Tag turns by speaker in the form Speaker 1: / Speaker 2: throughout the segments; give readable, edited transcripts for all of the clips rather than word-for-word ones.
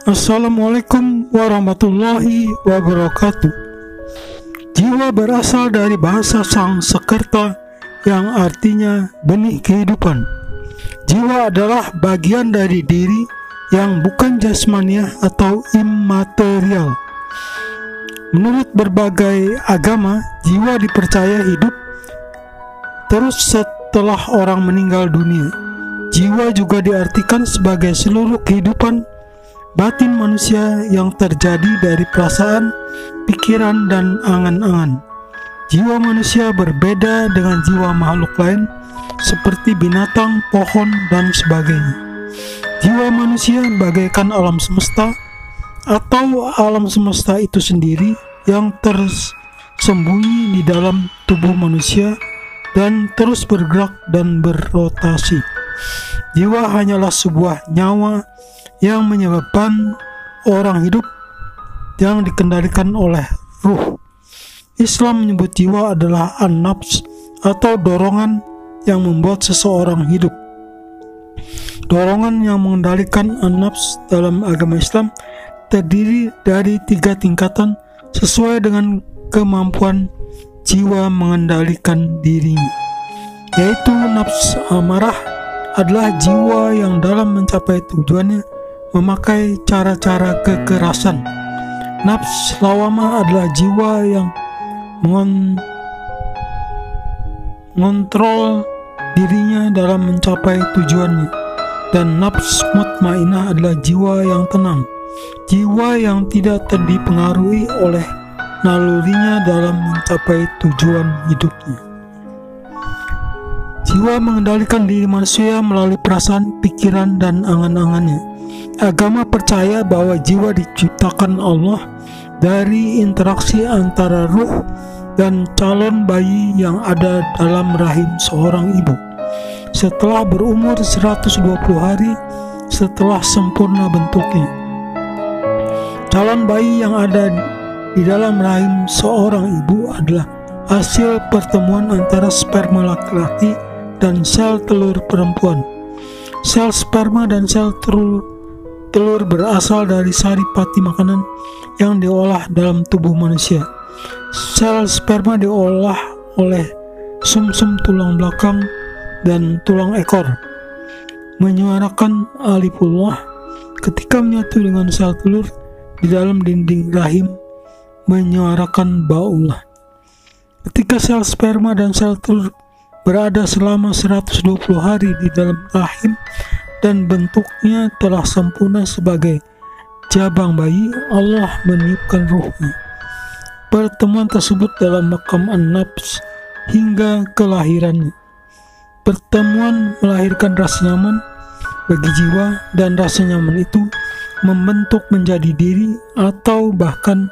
Speaker 1: Assalamualaikum warahmatullahi wabarakatuh. Jiwa berasal dari bahasa Sanskerta yang artinya benih kehidupan. Jiwa adalah bagian dari diri yang bukan jasmaniah atau imaterial. Menurut berbagai agama, jiwa dipercaya hidup terus setelah orang meninggal dunia. Jiwa juga diartikan sebagai seluruh kehidupan batin manusia yang terjadi dari perasaan, pikiran, dan angan-angan. Jiwa manusia berbeda dengan jiwa makhluk lain seperti binatang, pohon, dan sebagainya. Jiwa manusia bagaikan alam semesta atau alam semesta itu sendiri yang tersembunyi di dalam tubuh manusia dan terus bergerak dan berotasi. Jiwa hanyalah sebuah nyawa yang menyebabkan orang hidup yang dikendalikan oleh ruh. Islam menyebut jiwa adalah an-nafs atau dorongan yang membuat seseorang hidup. Dorongan yang mengendalikan an-nafs dalam agama Islam terdiri dari 3 tingkatan sesuai dengan kemampuan jiwa mengendalikan dirinya, yaitu nafs amarah adalah jiwa yang dalam mencapai tujuannya memakai cara-cara kekerasan. Nafs lawamah adalah jiwa yang mengontrol dirinya dalam mencapai tujuannya. Dan nafs mutmainah adalah jiwa yang tenang, jiwa yang tidak dipengaruhi oleh nalurinya dalam mencapai tujuan hidupnya. Jiwa mengendalikan diri manusia melalui perasaan, pikiran, dan angan-angannya. Agama percaya bahwa jiwa diciptakan Allah dari interaksi antara ruh dan calon bayi yang ada dalam rahim seorang ibu. Setelah berumur 120 hari setelah sempurna bentuknya, calon bayi yang ada di dalam rahim seorang ibu adalah hasil pertemuan antara sperma laki-laki dan sel telur perempuan. Sel sperma dan sel telur berasal dari sari pati makanan yang diolah dalam tubuh manusia. Sel sperma diolah oleh sumsum tulang belakang dan tulang ekor, menyuarakan alifullah. Ketika menyatu dengan sel telur di dalam dinding rahim, menyuarakan baullah. Ketika sel sperma dan sel telur berada selama 120 hari di dalam rahim dan bentuknya telah sempurna sebagai jabang bayi, Allah meniupkan ruhnya. Pertemuan tersebut dalam makam an-nafs hingga kelahirannya. Pertemuan melahirkan rasa nyaman bagi jiwa, dan rasa nyaman itu membentuk menjadi diri, atau bahkan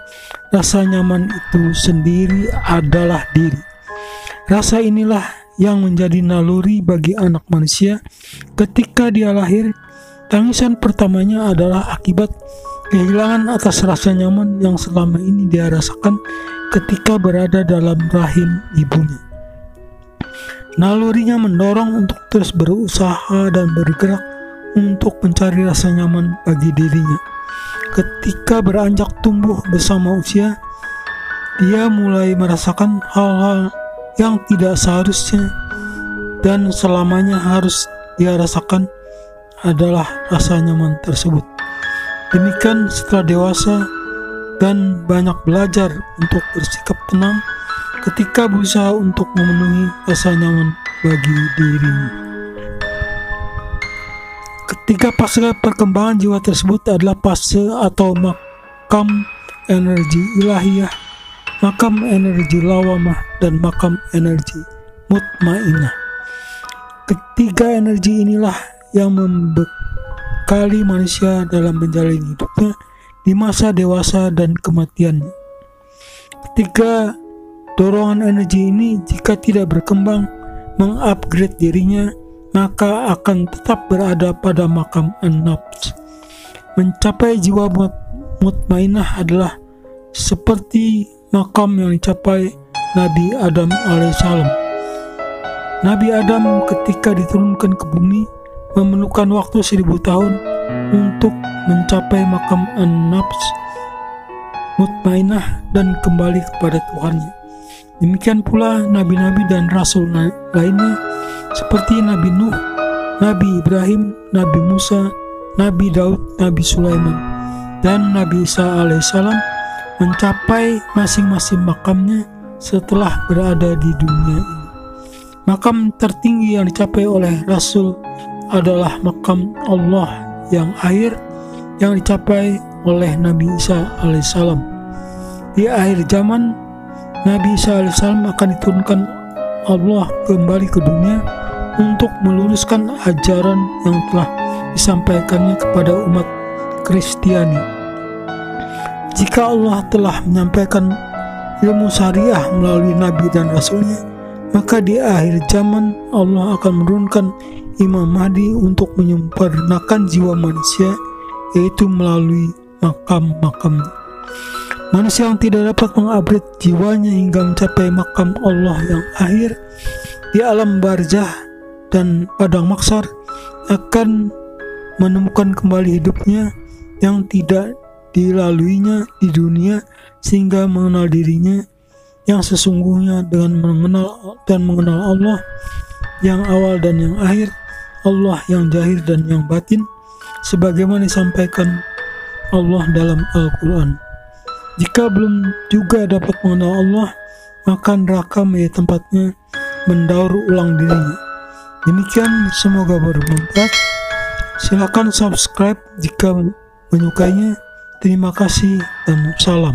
Speaker 1: rasa nyaman itu sendiri adalah diri. Rasa inilah yang menjadi naluri bagi anak manusia ketika dia lahir. Tangisan pertamanya adalah akibat kehilangan atas rasa nyaman yang selama ini dia rasakan ketika berada dalam rahim ibunya. Nalurinya mendorong untuk terus berusaha dan bergerak untuk mencari rasa nyaman bagi dirinya. Ketika beranjak tumbuh bersama usia, dia mulai merasakan hal-hal yang tidak seharusnya dan selamanya harus dia rasakan adalah rasa nyaman tersebut. Demikian setelah dewasa dan banyak belajar untuk bersikap tenang ketika berusaha untuk memenuhi rasa nyaman bagi dirinya. Ketiga fase perkembangan jiwa tersebut adalah fase atau makam energi ilahiyah, makam energi lawamah, dan makam energi mutmainah. Ketiga energi inilah yang membekali manusia dalam menjalani hidupnya di masa dewasa dan kematiannya. Ketiga dorongan energi ini jika tidak berkembang mengupgrade dirinya, maka akan tetap berada pada makam an-nafs. Mencapai jiwa mutmainah adalah seperti makam yang dicapai Nabi Adam alaihissalam. Nabi Adam ketika diturunkan ke bumi memerlukan waktu 1000 tahun untuk mencapai makam an-nafs mutmainah dan kembali kepada Tuhannya. Demikian pula nabi-nabi dan rasul lainnya seperti Nabi Nuh, Nabi Ibrahim, Nabi Musa, Nabi Daud, Nabi Sulaiman, dan Nabi Isa alaihissalam mencapai masing-masing makamnya setelah berada di dunia ini. Makam tertinggi yang dicapai oleh Rasul adalah makam Allah yang akhir yang dicapai oleh Nabi Isa alaihissalam. Di akhir zaman, Nabi Isa alaihissalam akan diturunkan Allah kembali ke dunia untuk meluruskan ajaran yang telah disampaikannya kepada umat Kristiani. Jika Allah telah menyampaikan ilmu syariah melalui Nabi dan Rasulnya, maka di akhir zaman Allah akan menurunkan Imam Mahdi untuk menyempurnakan jiwa manusia, yaitu melalui makam-makamnya. Manusia yang tidak dapat mengupgrade jiwanya hingga mencapai makam Allah yang akhir di alam barzah dan padang mahsyar akan menemukan kembali hidupnya yang tidak dilaluinya di dunia, sehingga mengenal dirinya yang sesungguhnya dengan mengenal Allah yang awal dan yang akhir, Allah yang zahir dan yang batin, sebagaimana disampaikan Allah dalam Al-Quran. Jika belum juga dapat mengenal Allah, maka neraka menjadi tempatnya mendaur ulang dirinya. Demikian, semoga bermanfaat. Silakan subscribe jika menyukainya. Terima kasih dan salam.